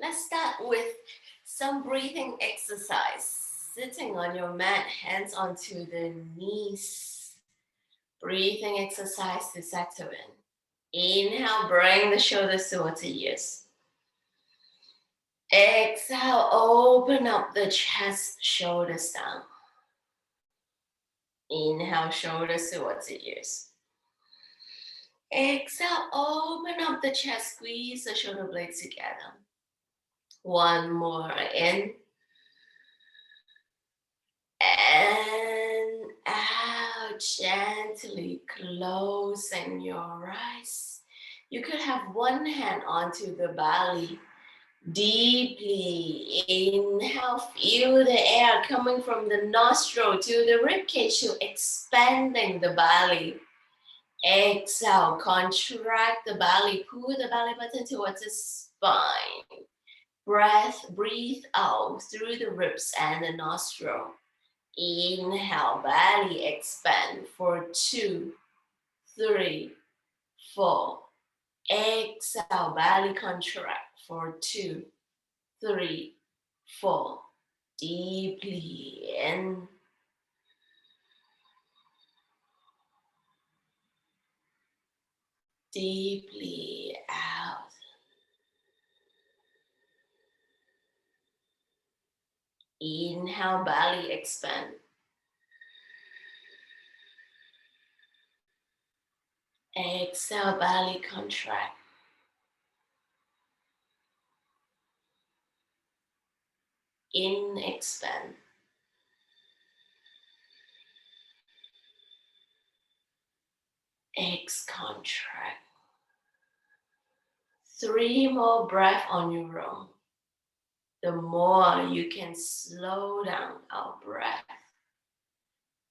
Let's start with some breathing exercise. Sitting on your mat, hands onto the knees. Breathing exercise to settle in. Inhale, bring the shoulders towards the ears. Exhale, open up the chest, shoulders down. Inhale, shoulders towards the ears. Exhale, open up the chest, squeeze the shoulder blades together. One more in. And out, gently closing your eyes. You could have one hand onto the belly. Deeply inhale, feel the air coming from the nostril to the ribcage, to expanding the belly. Exhale, contract the belly, pull the belly button towards the spine. Breathe out through the ribs and the nostril. Inhale, belly expand for 2, 3, 4. Exhale, belly contract for 2, 3, 4. Deeply in. Deeply out. Inhale, belly expand. Exhale, belly contract. In, expand. Ex, contract. 3 more breaths on your own. The more you can slow down our breath,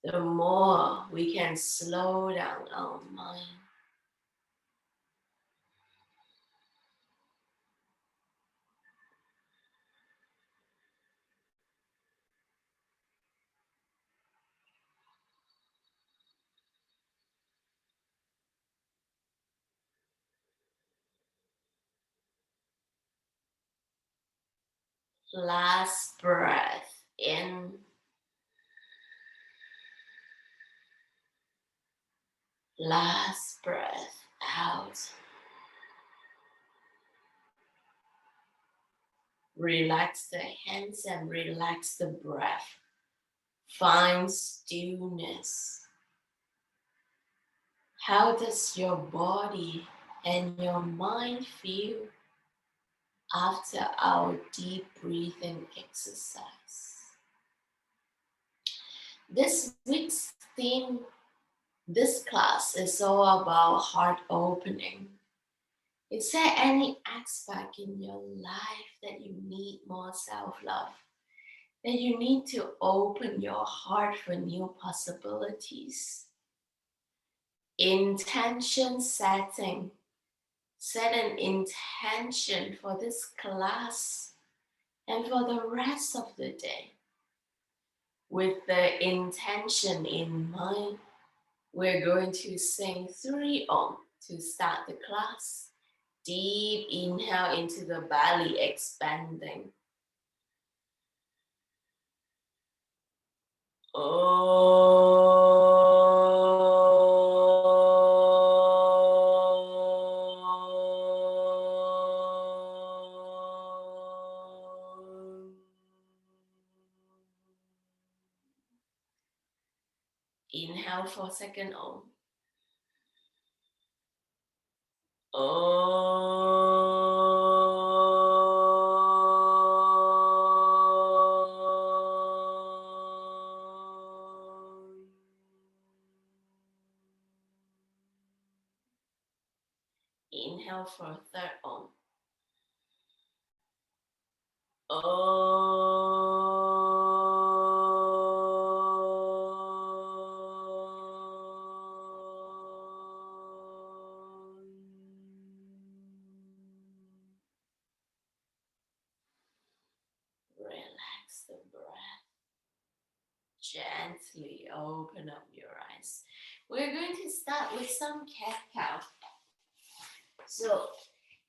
the more we can slow down our mind. Last breath in. Last breath out. Relax the hands and relax the breath. Find stillness. How does your body and your mind feel after our deep breathing exercise? This week's theme, this class, is all about heart opening. Is there any aspect in your life that you need more self-love? That you need to open your heart for new possibilities? Intention setting. Set an intention for this class and for the rest of the day. With the intention in mind, we're going to sing 3 Om to start the class. Deep inhale into the belly, expanding. Inhale for second Om. Inhale for third Om. Relax the breath. Gently open up your eyes. We're going to start with some cat-cow. So,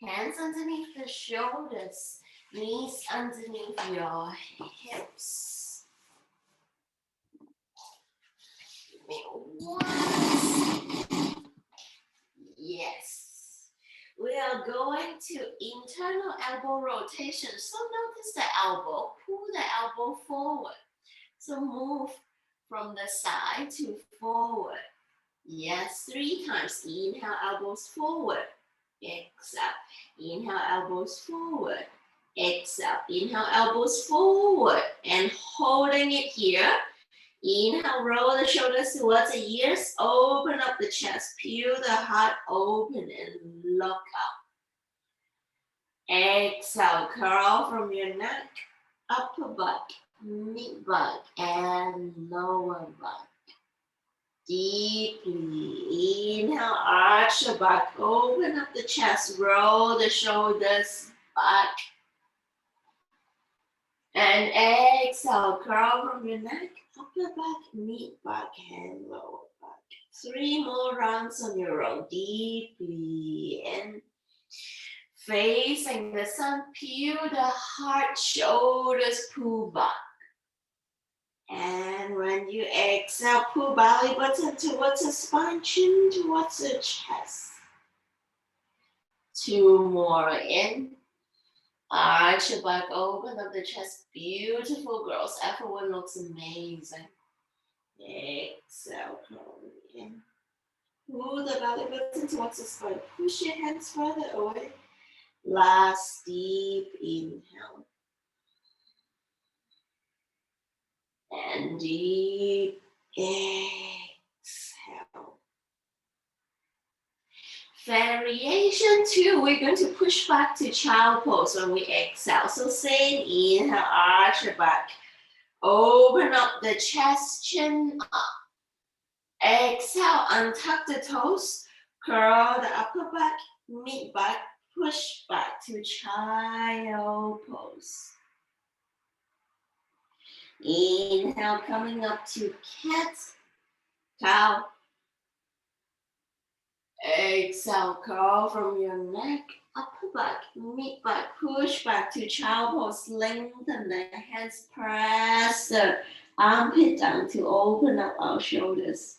hands underneath the shoulders. Knees underneath your hips. Give me one. Yes. We are going to internal elbow rotation. So notice the elbow. Pull the elbow forward. So move from the side to forward. Yes, 3 times. Inhale, elbows forward. Exhale. Inhale, elbows forward. Exhale. Inhale, elbows forward. And holding it here. Inhale, roll the shoulders towards the ears. Open up the chest. Peel the heart open and look up. Exhale, curl from your neck. Upper back, mid back, and lower back. Deeply. Inhale, arch your back, open up the chest, roll the shoulders back. And exhale, curl from your neck, upper back, mid back, and lower back. 3 more rounds on your own. Deeply in. Facing the sun, peel the heart, shoulders pull back. And when you exhale, pull belly button towards the spine, chin towards the chest. 2 more in. Arch your back, open up the chest. Beautiful girls. Everyone looks amazing. Exhale, curl in. Pull the belly button towards the spine. Push your hands further away. Last deep inhale. And deep exhale. Variation 2, we're going to push back to child pose when we exhale. So same inhale, arch your back. Open up the chest, chin up. Exhale, untuck the toes. Curl the upper back, mid back, push back to child pose. Inhale, coming up to cat, cow. Exhale, curl from your neck, upper back, mid back, push back to child pose. Lengthen the hands, press the armpit down to open up our shoulders.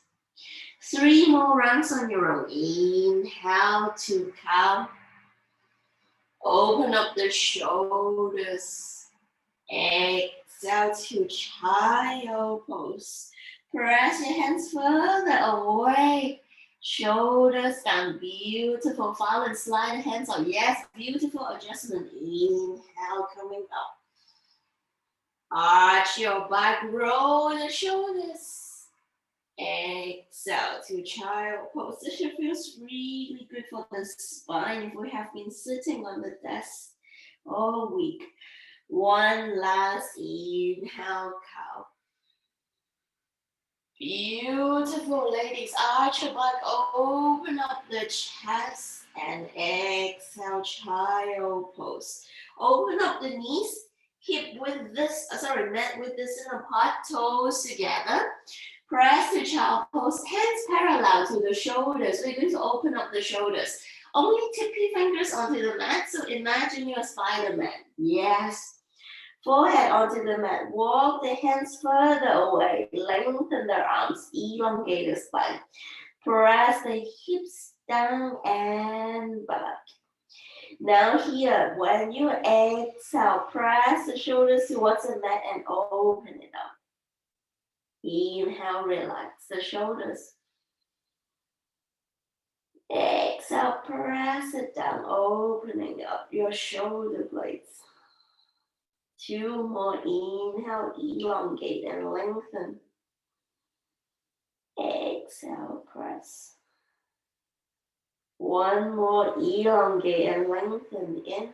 3 more rounds on your own. Inhale to cow. Open up the shoulders. Exhale to child pose. Press your hands further away. Shoulders down, beautiful. Fall and slide the hands out. Yes, beautiful adjustment. Inhale, coming up. Arch your back, roll the shoulders. Exhale to child pose. This feels really good for the spine if we have been sitting on the desk all week. One last inhale, cow. Beautiful, ladies. Arch your back, open up the chest, and exhale, child pose. Open up the knees, hip with this, neck with this in apart, toes together. Press to child pose, hands parallel to the shoulders. We're going to open up the shoulders. Only tip your fingers onto the mat, so imagine you're a Spider-Man. Yes. Forehead onto the mat. Walk the hands further away. Lengthen the arms. Elongate the spine. Press the hips down and back. Now here, when you exhale, press the shoulders towards the mat and open it up. Inhale, relax the shoulders. Exhale, press it down, opening up your shoulder blades. 2 more. Inhale, elongate and lengthen. Exhale, press. 1 more. Elongate and lengthen. In.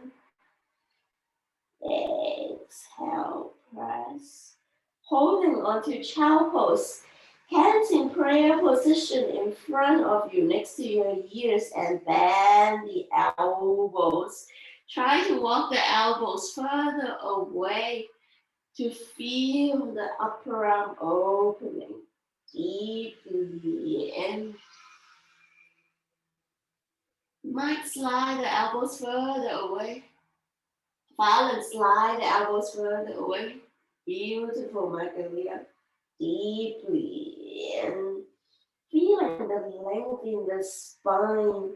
Exhale, press. Holding onto child pose. Hands in prayer position in front of you, next to your ears, and bend the elbows. Try to walk the elbows further away to feel the upper arm opening deeply in. Might slide the elbows further away. Fall and slide the elbows further away. Beautiful, Margarita. Deeply and feeling the length in the spine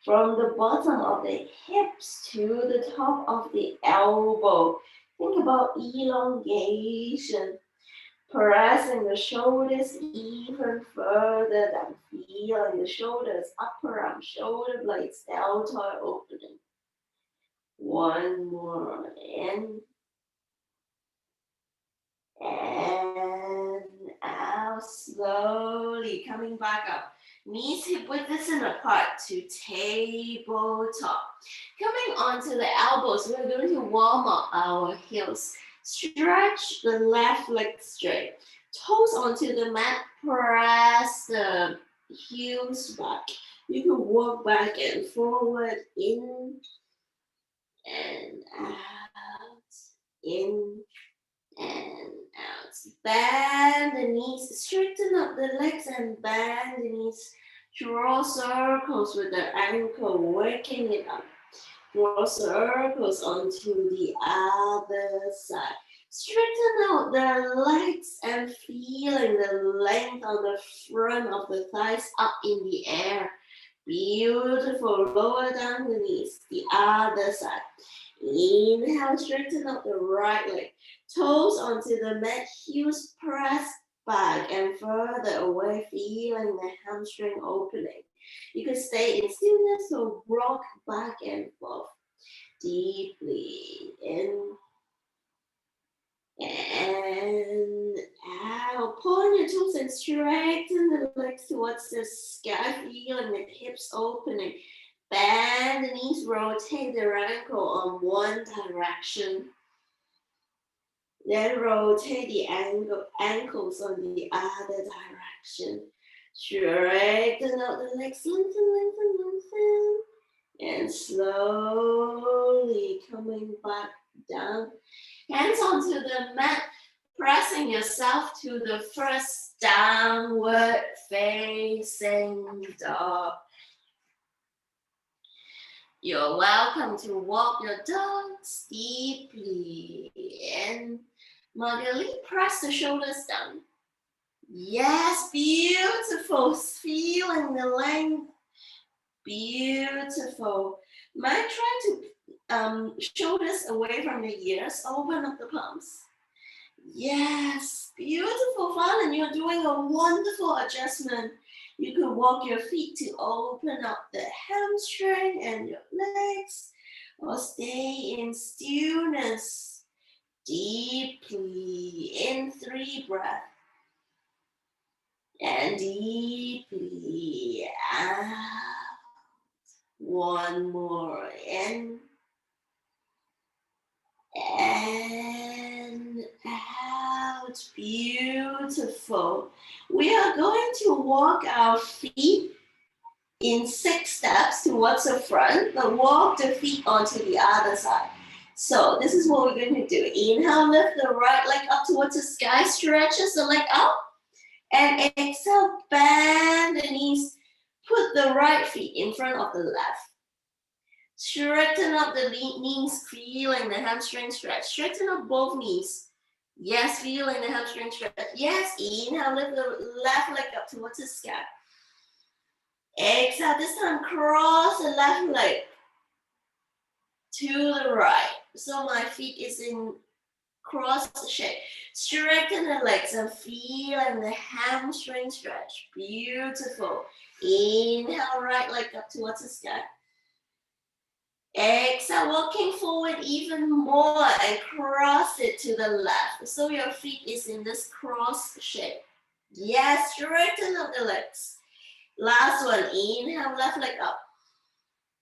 from the bottom of the hips to the top of the elbow. Think about elongation, pressing the shoulders even further down, feeling the shoulders, upper arm, shoulder blades, deltoid opening. One more in and out, slowly coming back up. Knees hip width apart to tabletop. Coming onto the elbows, we're going to warm up our heels. Stretch the left leg straight. Toes onto the mat, press the heels back. You can walk back and forward, in and out, in and out. Bend the knees, straighten up the legs and bend the knees. Draw circles with the ankle, working it up. Draw circles onto the other side. Straighten out the legs and feeling the length on the front of the thighs up in the air. Beautiful. Lower down the knees, the other side. Inhale, straighten up the right leg. Toes onto the mat, heels press back and further away, feeling the hamstring opening. You can stay in stillness or rock back and forth. Deeply in and out. Point your toes and straighten the legs towards the sky, feeling the hips opening. Bend the knees, rotate the ankle on one direction. Then rotate the ankles on the other direction. Straighten out the legs, lengthen. And slowly coming back down. Hands onto the mat, pressing yourself to the first downward facing dog. You're welcome to walk your dogs deeply in. Magali, press the shoulders down. Yes, beautiful. Feeling the length. Beautiful. Might try to shoulders away from the ears. Open up the palms. Yes, beautiful, fun, and you're doing a wonderful adjustment. You can walk your feet to open up the hamstring and your legs, or stay in stillness deeply in 3 breaths. And deeply out. One more in. And out. Beautiful. We are going to walk our feet in 6 steps towards the front, but walk the feet onto the other side. So this is what we're going to do. Inhale, lift the right leg up towards the sky, stretches the leg out. And exhale, bend the knees. Put the right feet in front of the left. Straighten up the knees, feeling the hamstring stretch. Straighten up both knees. Yes, feeling the hamstring stretch. Yes, inhale, lift the left leg up towards the sky. Exhale, this time cross the left leg to the right. So my feet is in cross shape. Straighten the legs and feeling the hamstring stretch. Beautiful. Inhale, right leg up towards the sky. Exhale, walking forward even more and cross it to the left. So your feet is in this cross shape. Yes, straighten up the legs. Last one, inhale, left leg up.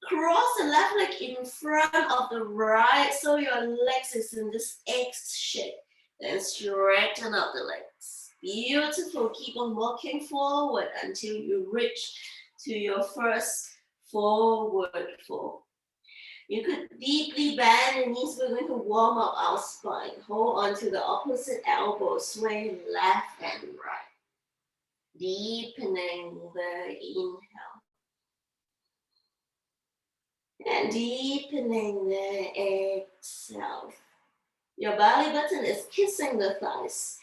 Cross the left leg in front of the right, so your legs is in this X shape. Then straighten up the legs. Beautiful. Keep on walking forward until you reach to your first forward fold. You could deeply bend the knees. We're going to warm up our spine. Hold on to the opposite elbow. Sway left and right. Deepening the inhale. And deepening the exhale. Your belly button is kissing the thighs.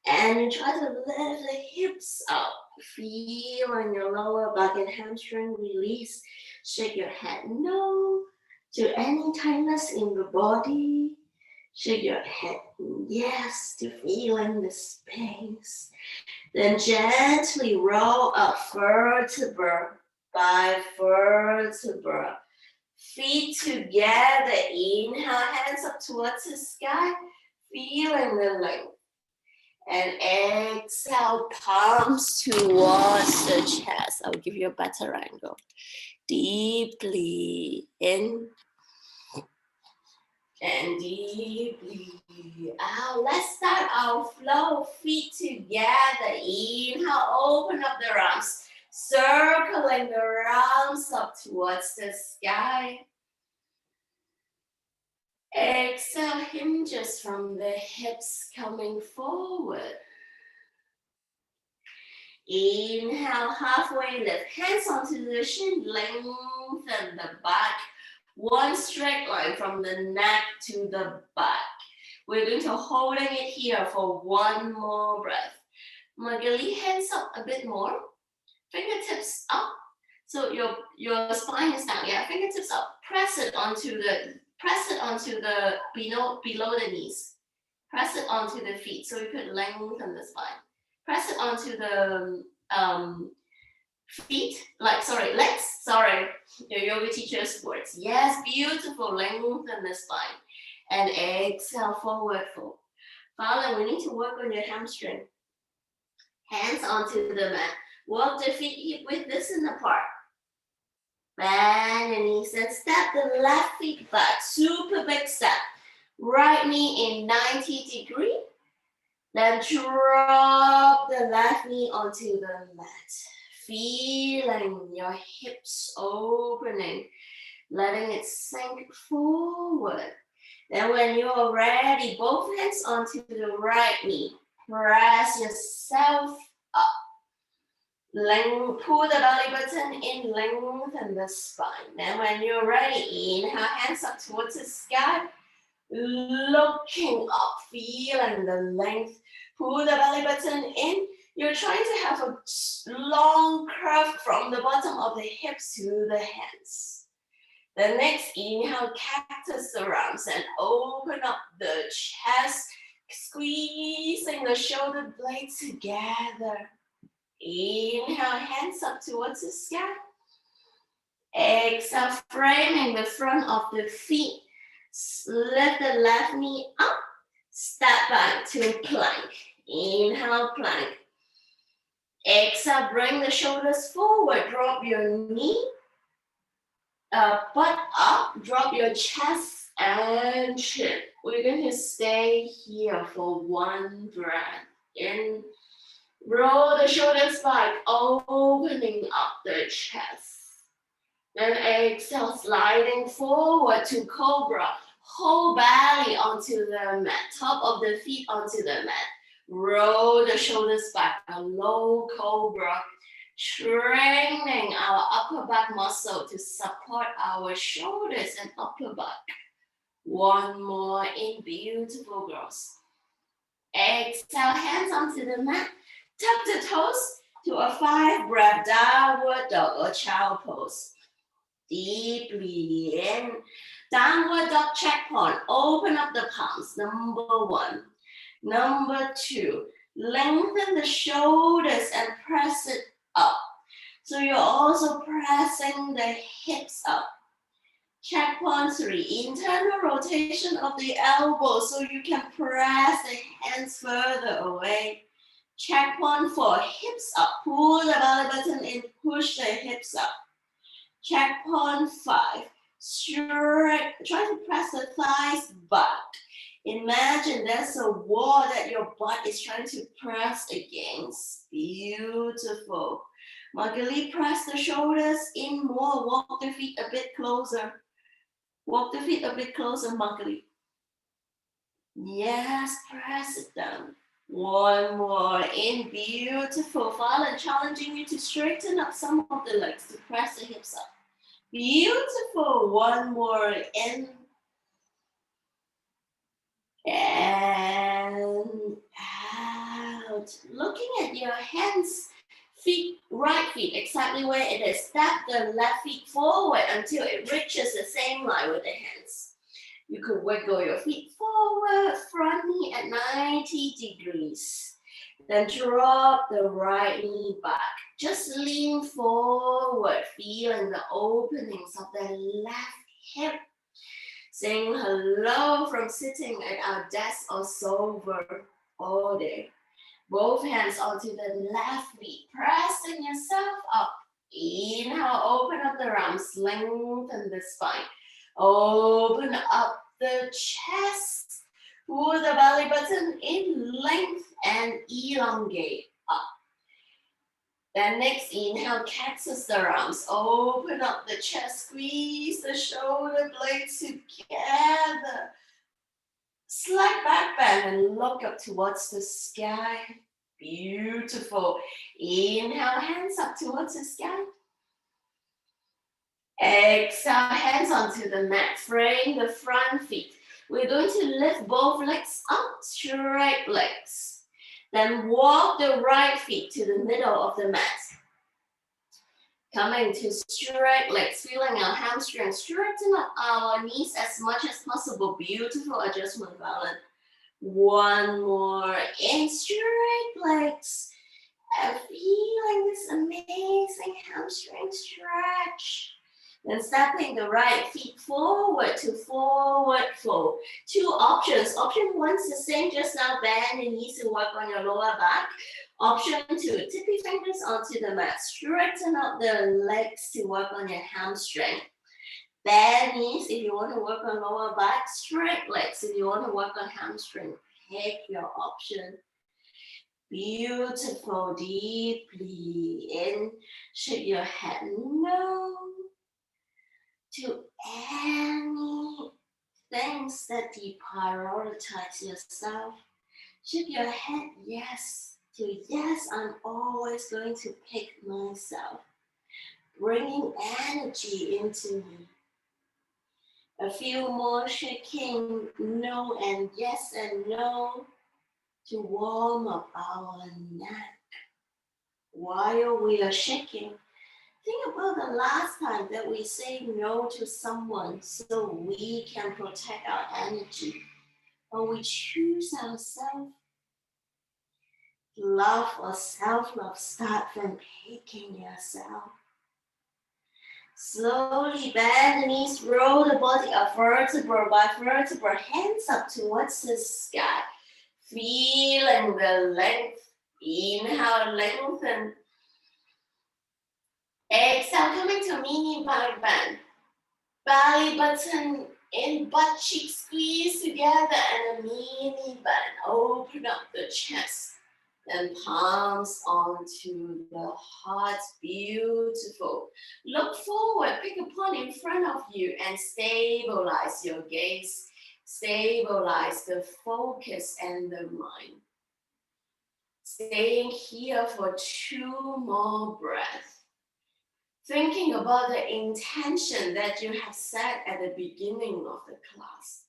And you try to lift the hips up. Feeling your lower back and hamstring release. Shake your head no to any tightness in the body. Shake your head yes to feeling the space. Then gently roll up vertebra by vertebra. Feet together. Inhale, hands up towards the sky. Feeling the length. And exhale, palms towards the chest. I'll give you a better angle. Deeply in and deeply out. Let's start our flow. Feet together. Inhale, open up the arms. Circling the arms up towards the sky. Exhale, hinges from the hips coming forward. Inhale, halfway lift, hands onto the shin, lengthen the back. One straight line from the neck to the back. We're going to holding it here for one more breath. Magali, hands up a bit more. Fingertips up. So your spine is down. Yeah, fingertips up. Press it onto the below the knees. Press it onto the feet so you could lengthen the spine. Press it onto the legs. Your yoga teacher's words. Yes, beautiful. Lengthen the spine. And exhale, forward fold. Follow, we need to work on your hamstring. Hands onto the mat. Walk the feet hip width distance apart. Bend the knees and step the left feet back. Super big step. Right knee in 90 degree. Then drop the left knee onto the mat. Feeling your hips opening. Letting it sink forward. Then when you're ready, both hands onto the right knee. Press yourself up. Pull the belly button in, lengthen the spine. Then when you're ready, inhale, hands up towards the sky. Looking up, feeling the length. Pull the belly button in. You're trying to have a long curve from the bottom of the hips to the hands. The next inhale, cactus the arms and open up the chest, squeezing the shoulder blades together. Inhale, hands up towards the sky. Exhale, framing the front of the feet. Lift the left knee up. Step back to plank. Inhale, plank. Exhale, bring the shoulders forward. Drop your knee. Butt up. Drop your chest and chin. We're going to stay here for one breath. In. Roll the shoulders back, opening up the chest. Then exhale, sliding forward to cobra. Whole belly onto the mat, top of the feet onto the mat. Roll the shoulders back, a low cobra. Training our upper back muscle to support our shoulders and upper back. One more in, beautiful girls. Exhale, hands onto the mat. Tuck the toes to a 5-breath downward dog or child pose. Deeply in. Downward dog check point. Open up the palms. Number 1. Number 2. Lengthen the shoulders and press it up. So you're also pressing the hips up. Check point 3. Internal rotation of the elbows so you can press the hands further away. Check point 4, hips up. Pull the belly button in, push the hips up. Check point 5, try to press the thighs back. Imagine there's a wall that your butt is trying to press against. Beautiful. Magali, press the shoulders in more. Walk the feet a bit closer. Walk the feet a bit closer, Magali. Yes, press it down. One more in, beautiful. Fallen, challenging you to straighten up some of the legs to press the hips up. Beautiful. One more in. And out. Looking at your hands, feet, right feet, exactly where it is. Step the left feet forward until it reaches the same line with the hands. You could wiggle your feet forward, front knee at 90 degrees. Then drop the right knee back. Just lean forward, feeling the openings of the left hip. Saying hello from sitting at our desk or sofa all day. Both hands onto the left knee, pressing yourself up. Inhale, open up the arms, lengthen the spine. Open up the chest. Pull the belly button in length and elongate up. Then next inhale, cactus the arms. Open up the chest, squeeze the shoulder blades together. Slight back bend and look up towards the sky. Beautiful. Inhale, hands up towards the sky. Exhale, hands onto the mat. Frame the front feet. We're going to lift both legs up, straight legs. Then walk the right feet to the middle of the mat. Coming to straight legs, feeling our hamstrings, straighten up our knees as much as possible. Beautiful adjustment balance. One more in, straight legs. And feeling this amazing hamstring stretch. Then stepping the right feet forward to forward fold. Two options. Option one is the same just now. Bend the knees to work on your lower back. Option two, tip your fingers onto the mat. Straighten up the legs to work on your hamstring. Bend knees if you want to work on lower back. Straight legs if you want to work on hamstring. Pick your option. Beautiful. Deeply in. Shake your head no to any things that deprioritize yourself. Shake your head yes to yes, I'm always going to pick myself. Bringing energy into me. A few more shaking no and yes and no to warm up our neck. While we are shaking, think about the last time that we say no to someone so we can protect our energy. Or we choose ourselves. Love or self-love start from picking yourself. Slowly bend the knees, roll the body up vertebra by vertebra, hands up towards the sky. Feeling the length. Inhale, lengthen. Exhale, coming to mini back bend. Belly button in, butt cheeks squeeze together and a mini bend. Open up the chest. Then palms onto the heart. Beautiful. Look forward, pick a point in front of you and stabilize your gaze. Stabilize the focus and the mind. Staying here for 2 more breaths. Thinking about the intention that you have set at the beginning of the class.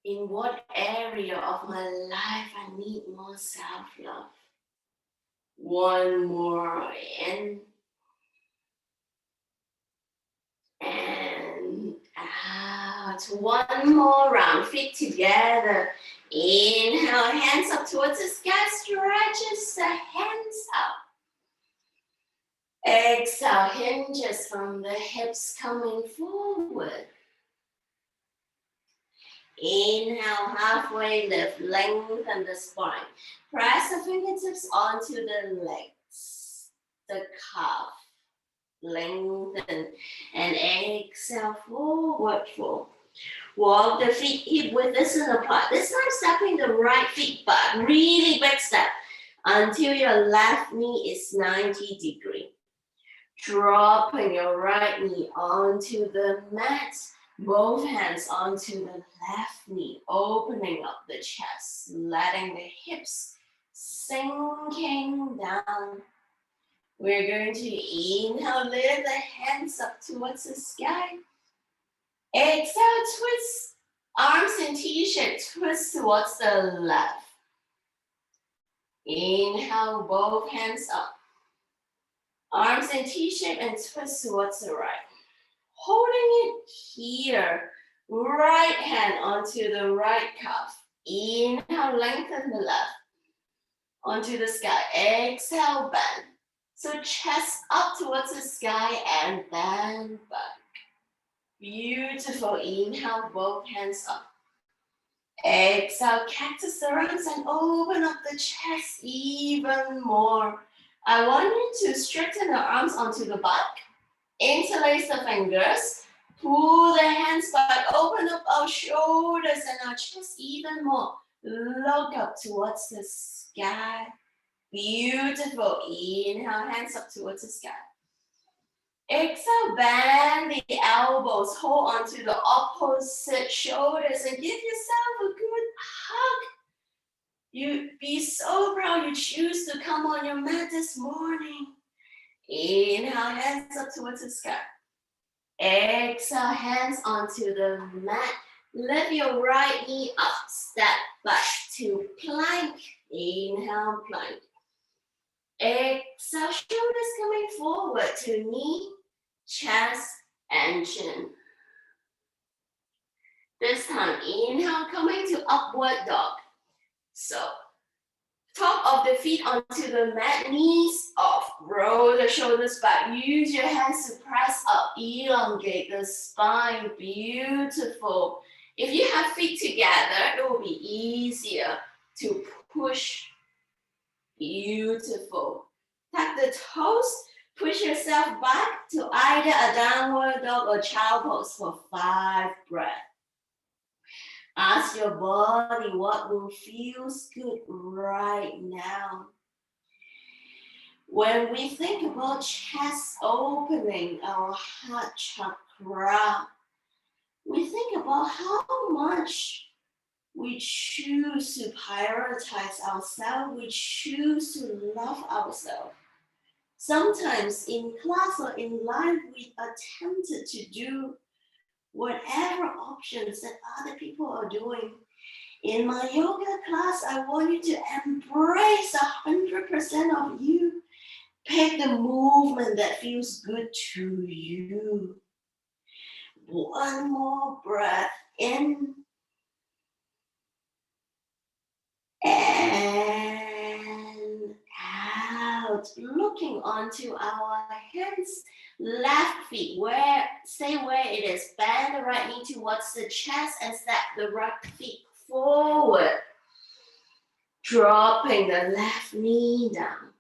In what area of my life I need more self-love? One more in and out. One more round, feet together. Inhale, hands up towards the sky, stretches the hands up. Exhale, hinges from the hips coming forward. Inhale, halfway lift, lengthen the spine. Press the fingertips onto the legs, the calf. Lengthen and exhale, forward fold. Walk the feet hip width distance apart. This time stepping the right feet back, really big step until your left knee is 90 degrees. Dropping your right knee onto the mat. Both hands onto the left knee, opening up the chest, letting the hips sinking down. We're going to inhale, lift the hands up towards the sky. Exhale, twist arms in T-shape, twist towards the left. Inhale, both hands up. Arms in T-shape and twist towards the right. Holding it here, right hand onto the right calf. Inhale, lengthen the left onto the sky. Exhale, bend. So chest up towards the sky and then back. Beautiful. Inhale, both hands up. Exhale, cactus the arms and open up the chest even more. I want you to straighten the arms onto the back. Interlace the fingers. Pull the hands back. Open up our shoulders and our chest even more. Look up towards the sky. Beautiful. Inhale, hands up towards the sky. Exhale, bend the elbows. Hold onto the opposite shoulders and give yourself a good hug. You'd be so proud you choose to come on your mat this morning. Inhale, hands up towards the sky. Exhale, hands onto the mat. Lift your right knee up, step back to plank. Inhale, plank. Exhale, shoulders coming forward to knee, chest, and chin. This time, inhale, coming to upward dog. So, top of the feet onto the mat, knees off. Roll the shoulders back. Use your hands to press up. Elongate the spine. Beautiful. If you have feet together, it will be easier to push. Beautiful. Tuck the toes. Push yourself back to either a downward dog or child pose for 5 breaths. Ask your body what will feel good right now. When we think about chest opening, our heart chakra, we think about how much we choose to prioritize ourselves, we choose to love ourselves. Sometimes in class or in life, we attempted to do whatever options that other people are doing. In my yoga class, I want you to embrace 100% of you. Pick the movement that feels good to you. One more breath in and out. Looking onto our hands. Left feet, stay where it is. Bend the right knee towards the chest and step the right feet forward. Dropping the left knee down.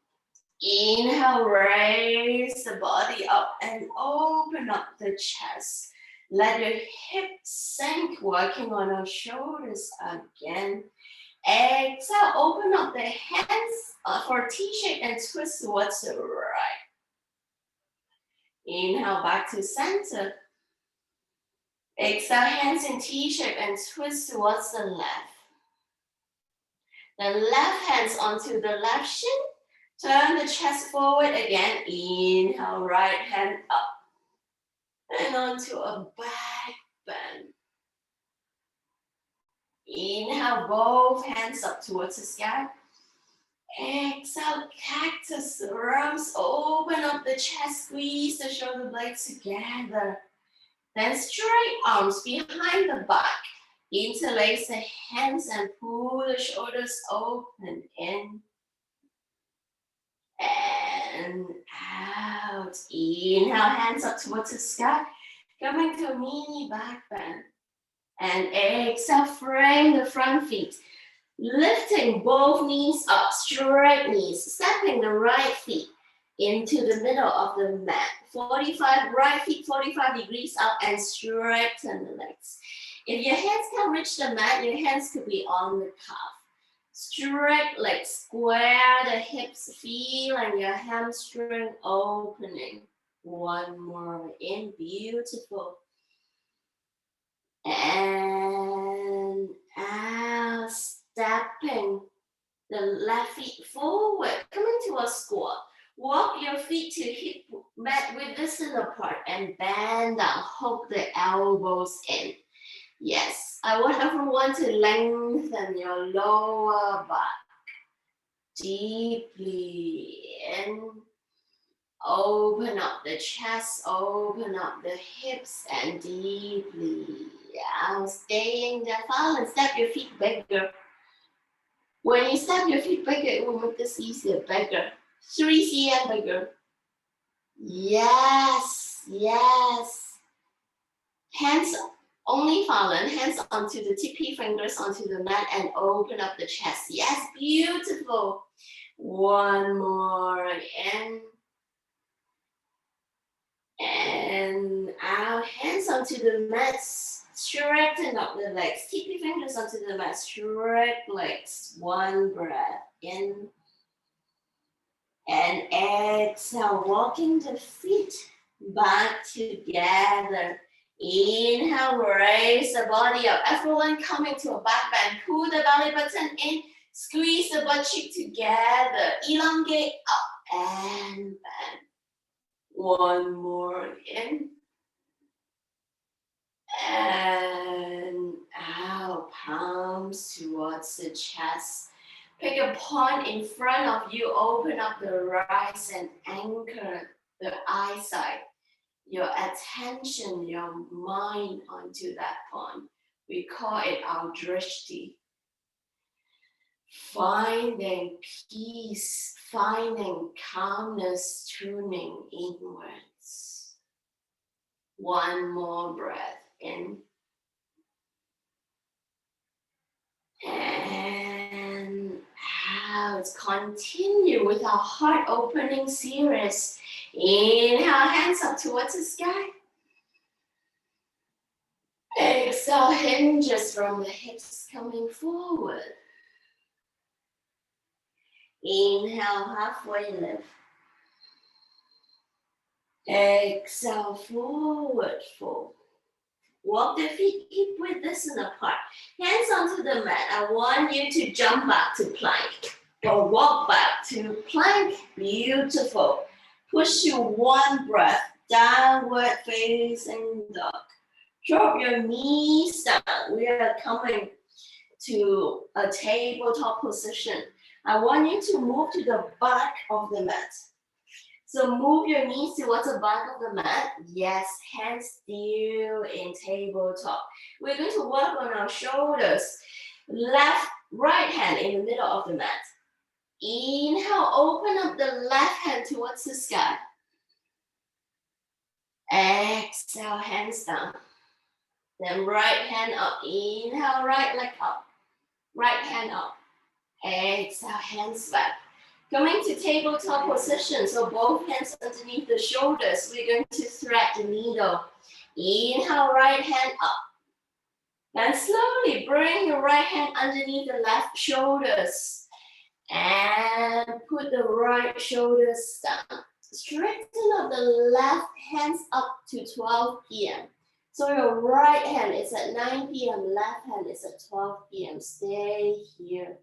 Inhale, raise the body up and open up the chest. Let your hips sink, working on our shoulders again. Exhale, open up the hands for T-shape and twist towards the right. Inhale, back to center. Exhale, hands in T-shape and twist towards the left. The left hands onto the left shin. Turn the chest forward again. Inhale, right hand up. And onto a back bend. Inhale, both hands up towards the sky. Exhale, cactus the arms. Open up the chest, squeeze the shoulder blades together. Then straight arms behind the back. Interlace the hands and pull the shoulders open in and out. Inhale, hands up towards the sky. Coming to a mini back bend. And exhale, frame the front feet. Lifting both knees up, straight knees. Stepping the right feet into the middle of the mat. 45, right feet 45 degrees up and straighten the legs. If your hands can't reach the mat, your hands could be on the calf. Straight legs, square the hips, feeling your hamstring opening. One more in, beautiful. And out, stepping the left feet forward, coming to a squat. Walk your feet to hip mat width distance apart and bend down. Hook the elbows in. Yes, I want everyone to lengthen your lower back. Deeply in. Open up the chest, open up the hips, and deeply out. Staying there, fall and step your feet bigger. When you step your feet bigger, it will make this easier, bigger. 3 cm bigger. Yes, yes. Hands only fallen, hands onto the tippy fingers onto the mat and open up the chest. Yes, beautiful. One more in. And out, hands onto the mat, straighten up the legs. Tippy fingers onto the mat, straight legs. One breath in. And exhale, walking the feet back together. Inhale, raise the body up. Everyone coming to a back bend. Pull the belly button in. Squeeze the butt cheek together. Elongate up and bend. One more in. And out, palms towards the chest. Pick a point in front of you, open up the rise and anchor the eyesight, your attention, your mind onto that point. We call it our drishti. Finding peace, finding calmness, tuning inwards. One more breath in. And out. Continue with our heart opening series. Inhale, hands up towards the sky. Exhale, hinges from the hips coming forward. Inhale, halfway lift. Exhale, forward fold. Walk the feet hip width distance apart. Hands onto the mat. I want you to jump back to plank or walk back to plank. Beautiful. Push you one breath. Downward facing dog. Drop your knees down. We are coming to a tabletop position. I want you to move to the back of the mat. So move your knees towards the back of the mat. Yes, hands still in tabletop. We're going to work on our shoulders. Right hand in the middle of the mat. Inhale, open up the left hand towards the sky. Exhale, hands down. Then right hand up. Inhale, right leg up. Right hand up. Exhale, hands back. Coming to tabletop position, so both hands underneath the shoulders. We're going to thread the needle. Inhale, right hand up. Then slowly bring your right hand underneath the left shoulders. And put the right shoulders down. Straighten up the left hands up to 12 p.m. So your right hand is at 9 p.m., left hand is at 12 p.m. Stay here.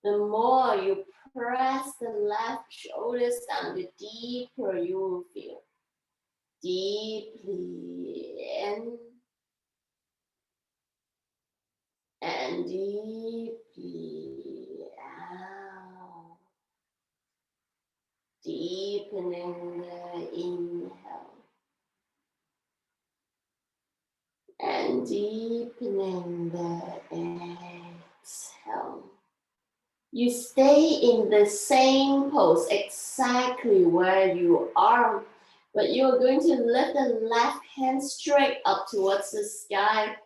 The more you press the left shoulders down, the deeper you will feel. Deeply in and deeply out. Deepening the inhale and deepening the exhale. You stay in the same pose exactly where you are, but you're going to lift the left hand straight up towards the sky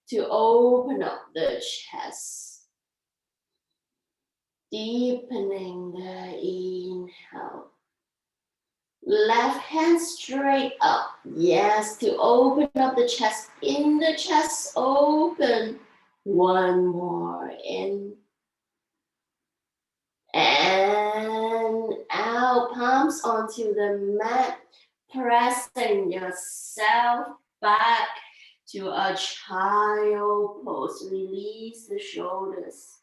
to open up the chest. Deepening the inhale. Left hand straight up. Yes, to open up the chest. In the chest, open. One more in. And out, palms onto the mat, pressing yourself back to a child pose. Release the shoulders.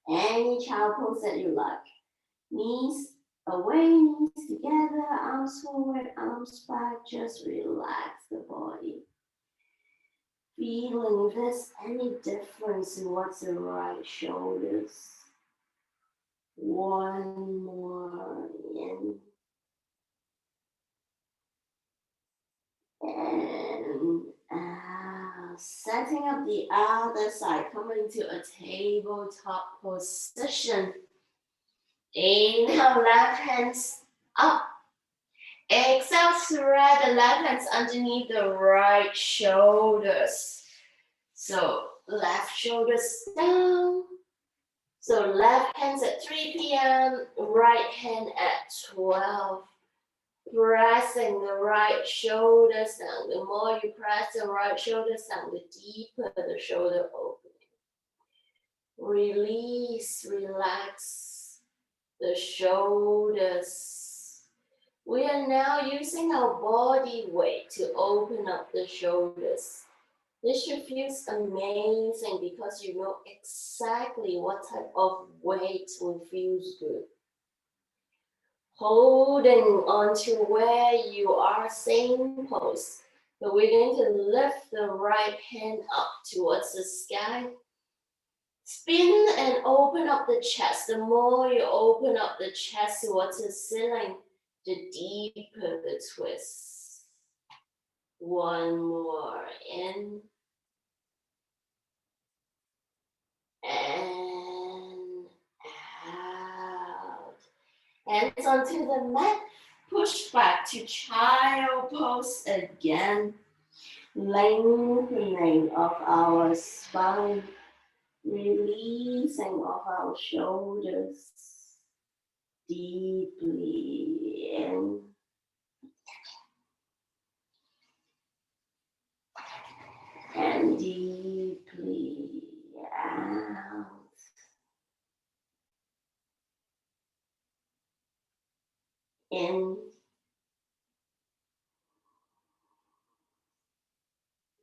Any child pose that you like. Knees Away, knees together, arms forward, arms back. Just relax the body. Feeling if there's any difference in what's the right shoulders. One more in. And out. Setting up the other side. Coming to a tabletop position. Inhale, left hands up. Exhale, thread the left hands underneath the right shoulders. So left shoulders down. So left hands at 3 p.m., right hand at 12. Pressing the right shoulders down. The more you press the right shoulders down, the deeper the shoulder opening. Release, relax the shoulders. We are now using our body weight to open up the shoulders. This should feel amazing because you know exactly what type of weight will feel good. Holding on to where you are, same pose. But we're going to lift the right hand up towards the sky. Spin and open up the chest. The more you open up the chest towards the ceiling, the deeper the twist. One more in. And out. Hands onto the mat. Push back to child pose again. Lengthening of our spine. Releasing of our shoulders. Deeply in. And deeply out. In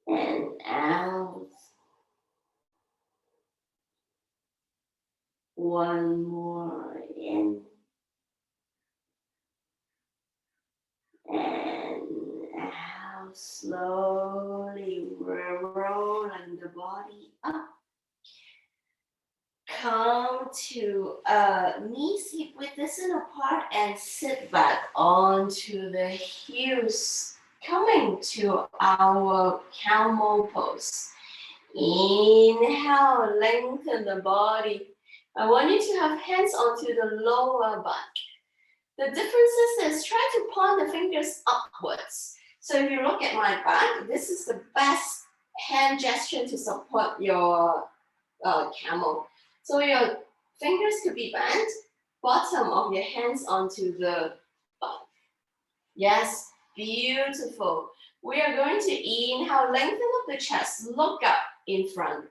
and out. One more in and out. Slowly rolling the body up. Come to knees hip width distance apart and sit back onto the heels. Coming to our camel pose. Inhale, lengthen the body. I want you to have hands onto the lower back. The difference is try to point the fingers upwards. So if you look at my back, this is the best hand gesture to support your camel. So your fingers could be bent, bottom of your hands onto the back. Yes, beautiful. We are going to inhale, lengthen up the chest, look up in front.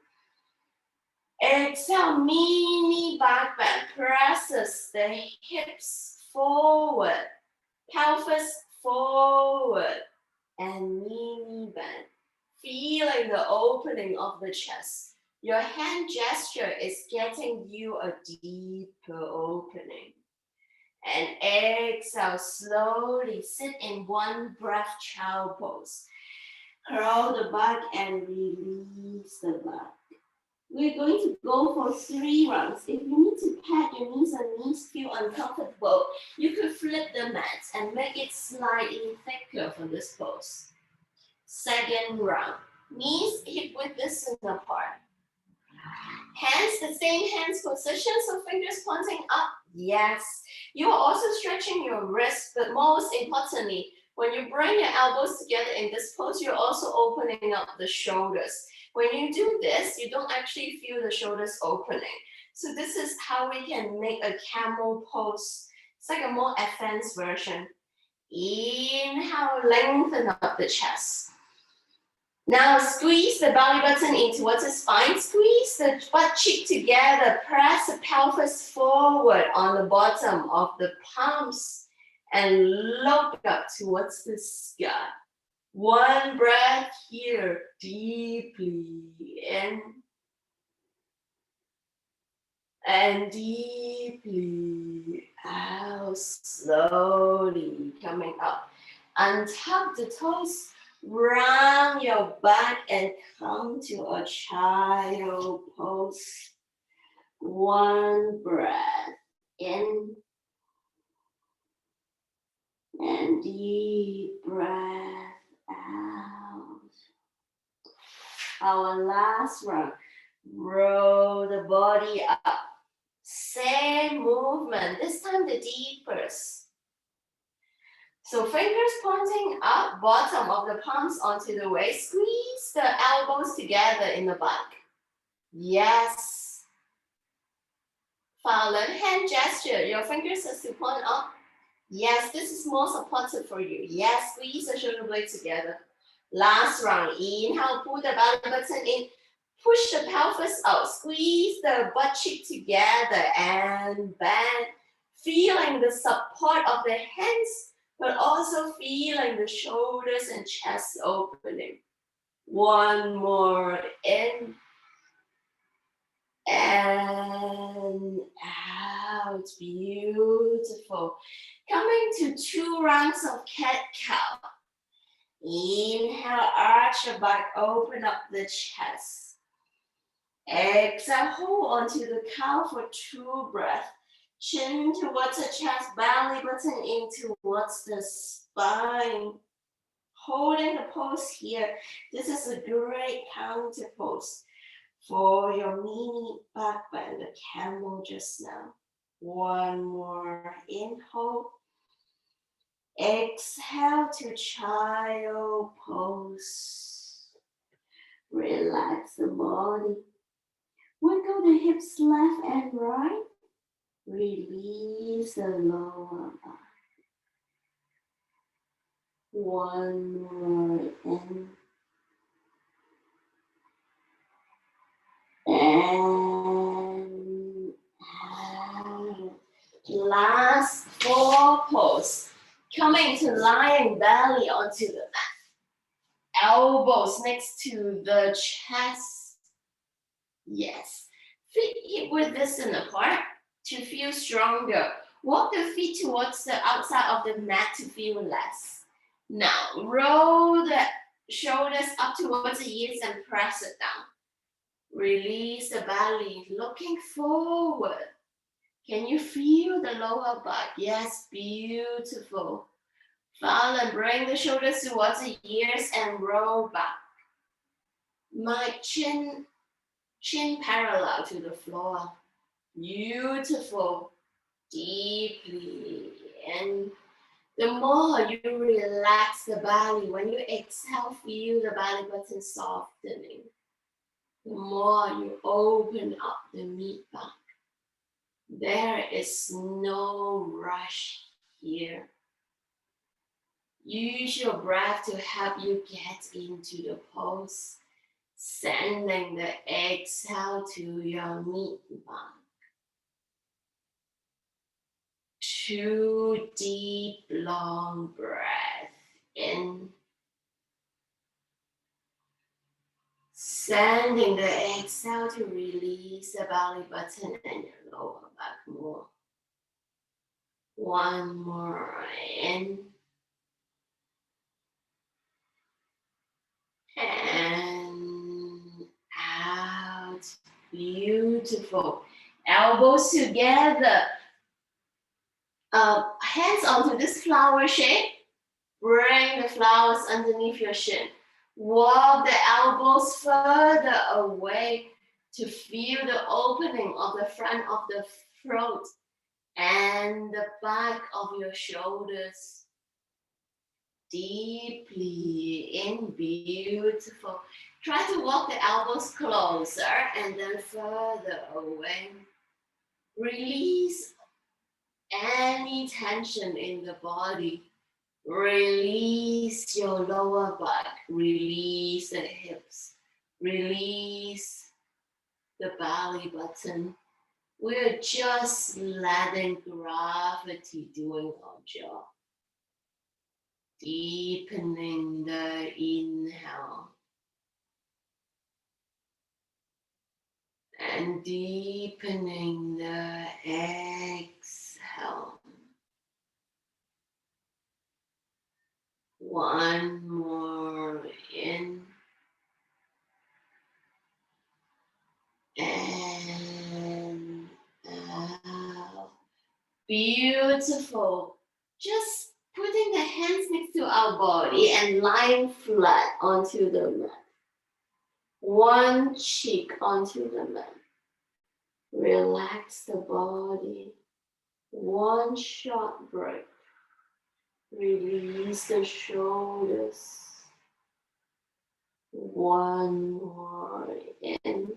Exhale, mini back bend, presses the hips forward, pelvis forward, and mini bend. Feeling the opening of the chest. Your hand gesture is getting you a deeper opening. And exhale, slowly sit in one breath, child pose. Curl the back and release the back. We're going to go for 3 rounds. If you need to pat your knees and knees feel uncomfortable, you could flip the mat and make it slightly thicker for this pose. Second round. Knees hip width distance apart. Hands, the same hands position, so fingers pointing up. Yes. You are also stretching your wrists, but most importantly, when you bring your elbows together in this pose, you're also opening up the shoulders. When you do this, you don't actually feel the shoulders opening. So this is how we can make a camel pose. It's like a more advanced version. Inhale, lengthen up the chest. Now squeeze the belly button in towards the spine. Squeeze the butt cheek together. Press the pelvis forward on the bottom of the palms and look up towards the sky. One breath here, deeply in and deeply Out, slowly coming up. Untuck the toes, round your back and come to a child pose. One breath in and deep breath out. Our last round. Roll the body up. Same movement, this time the deepest. So fingers pointing up, bottom of the palms onto the waist. Squeeze the elbows together in the back. Yes. Follow hand gesture. Your fingers are to point up. Yes, this is more supportive for you. Yes, squeeze the shoulder blades together. Last round. Inhale, pull the belly button in. Push the pelvis out. Squeeze the butt cheek together and bend. Feeling the support of the hands, but also feeling the shoulders and chest opening. One more in and out. Beautiful. Coming to 2 rounds of cat-cow. Inhale, arch your back, open up the chest. Exhale, hold onto the cow for 2 breaths. Chin towards the chest, belly button in towards the spine. Holding the pose here. This is a great counter pose for your mini back bend, the camel just now. One more inhale. Exhale to child pose. Relax the body. Wiggle the hips left and right. Release the lower back. One more in. And out. Last 4 pose. Coming to lying belly onto the mat. Elbows next to the chest. Yes. Feet hip width distance apart to feel stronger. Walk the feet towards the outside of the mat to feel less. Now roll the shoulders up towards the ears and press it down. Release the belly, looking forward. Can you feel the lower back? Yes, beautiful. Fall and bring the shoulders towards the ears and roll back. My chin parallel to the floor. Beautiful. Deeply. And the more you relax the belly, when you exhale, feel the belly button softening. The more you open up the mid back. There is no rush here. Use your breath to help you get into the pose, sending the exhale to your mid back. 2 deep, long breaths in. Sending the exhale to release the belly button and your lower back more. One more in. And out. Beautiful. Elbows together. Hands onto this flower shape. Bring the flowers underneath your shin. Walk the elbows further away to feel the opening of the front of the throat and the back of your shoulders. Deeply in, beautiful. Try to walk the elbows closer and then further away. Release any tension in the body. Release your lower back. Release the hips. Release the belly button. We're just letting gravity doing our job. Deepening the inhale. And deepening the exhale. One more in and out. Beautiful. Just putting the hands next to our body and lying flat onto the mat. One cheek onto the mat. Relax the body. One short breath. Release the shoulders. One more in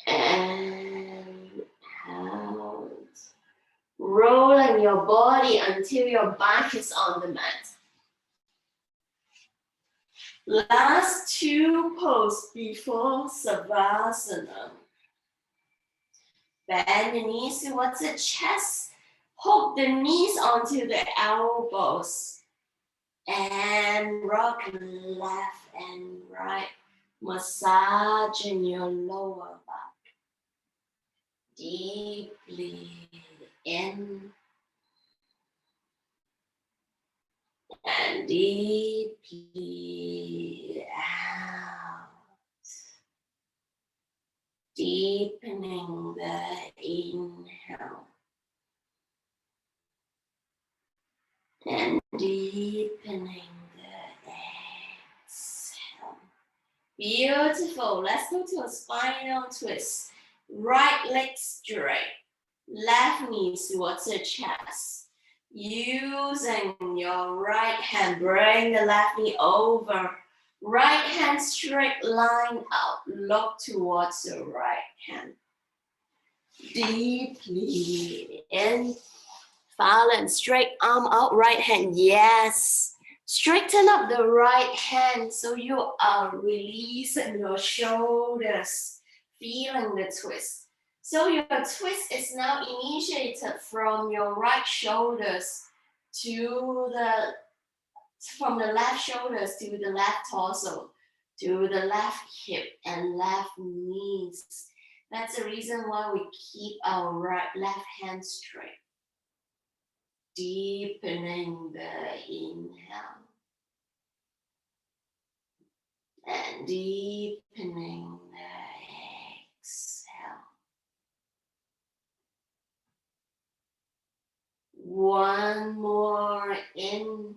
and out. Rolling your body until your back is on the mat. Last two poses before Savasana. Bend the knees towards the chest. Hook the knees onto the elbows. And rock left and right. Massaging your lower back. Deeply in. And deeply out. Deepening the inhale. And deepening the exhale. Beautiful. Let's go to a spinal twist. Right leg straight. Left knee towards the chest. Using your right hand, bring the left knee over. Right hand straight line out. Look towards the right hand. Deeply in. Balance. Straight arm out. Right hand. Yes. Straighten up the right hand so you are releasing your shoulders. Feeling the twist. So your twist is now initiated from your right shoulders to from the left shoulders to the left torso, to the left hip and left knees. That's the reason why we keep our left hand straight. Deepening the inhale. And deepening the exhale. One more in.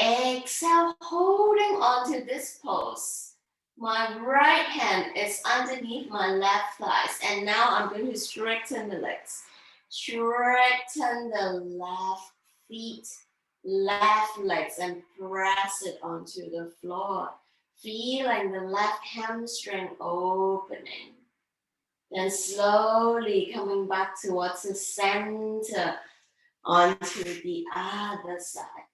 Exhale, holding onto this pose. My right hand is underneath my left thighs. And now I'm going to straighten the legs. Straighten the left feet, left legs, and press it onto the floor. Feeling the left hamstring opening. Then slowly coming back towards the center onto the other side.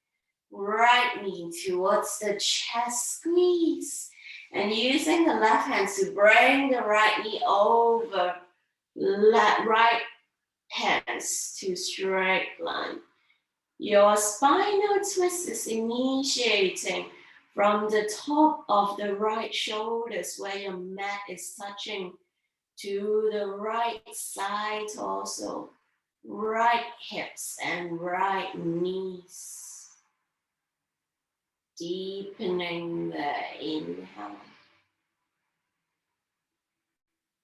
Right knee towards the chest, squeeze. And using the left hand to bring the right knee over. Right hands to straight line. Your spinal twist is initiating from the top of the right shoulders where your mat is touching to the right side also, right hips and right knees. Deepening the inhale.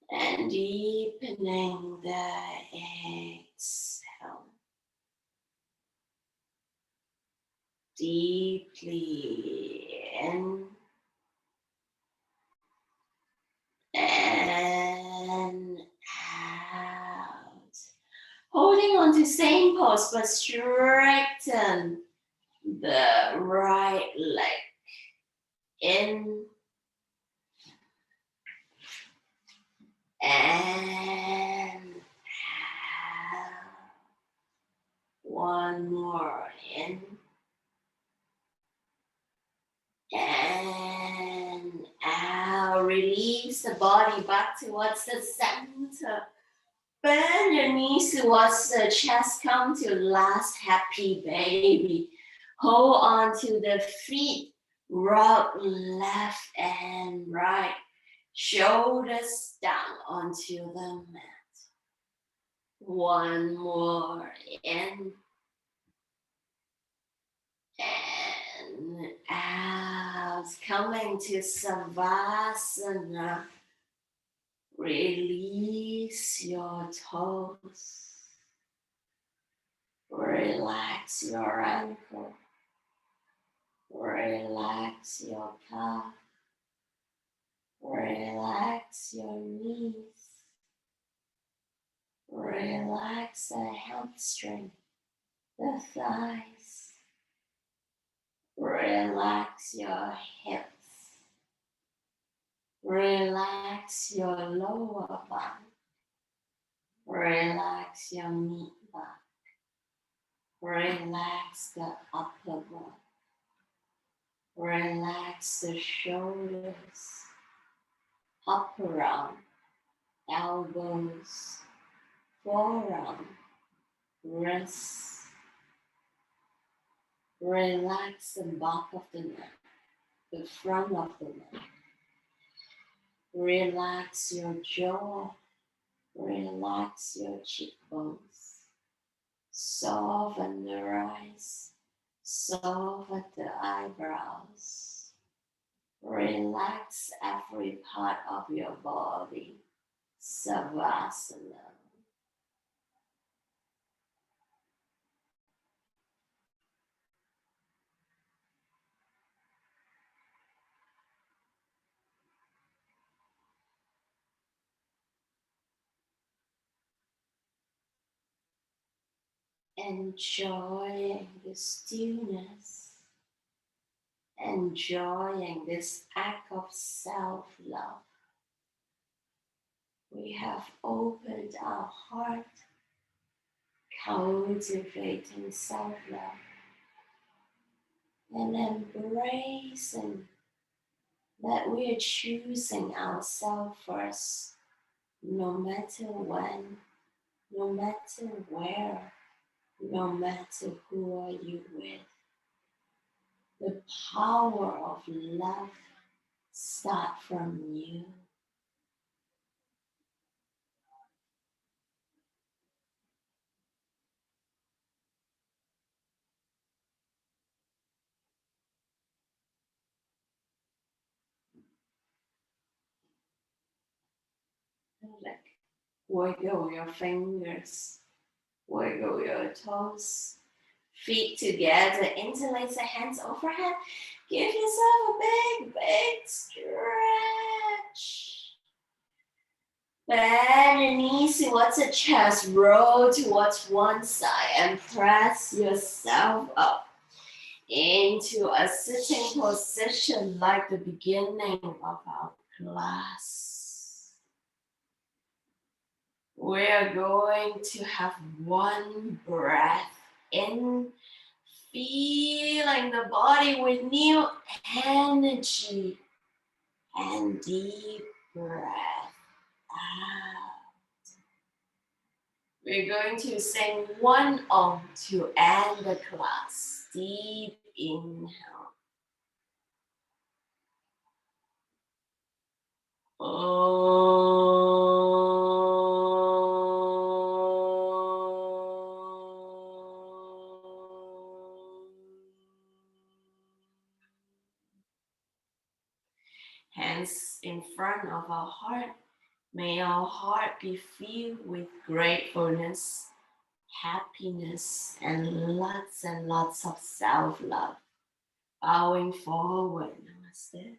And deepening the exhale. Deeply in. And out. Holding on to same pose, but straighten the right leg. In. And out. One more in. And out. Release the body back towards the center. Bend your knees towards the chest. Come to last happy baby. Hold on to the feet. Rock left and right. Shoulders down onto the mat. One more in and out. Coming to Savasana. Release your toes. Relax your ankle. Relax your calf. Relax your knees. Relax the hamstring, the thighs. Relax your hips. Relax your lower back. Relax your mid-back. Relax the upper back. Relax the shoulders, upper arm, elbows, forearm, wrists. Relax the back of the neck, the front of the neck. Relax your jaw. Relax your cheekbones. Soften the eyes. Soften the eyebrows. Relax every part of your body. Savasana. Enjoying the stillness. Enjoying this act of self-love. We have opened our heart, cultivating self-love and embracing that we are choosing ourselves first, no matter when, no matter where, no matter who are you with. The power of love starts from you. Like, wiggle your fingers, wiggle your toes, feet together, interlace the hands overhead. Give yourself a big, big stretch. Bend your knees towards the chest, roll towards one side, and press yourself up into a sitting position like the beginning of our class. We're going to have one breath in, feeling the body with new energy, and deep breath out. We're going to sing one Om to end the class. Deep inhale. Hands in front of our heart. May our heart be filled with gratefulness, happiness, and lots of self-love. Bowing forward. Namaste.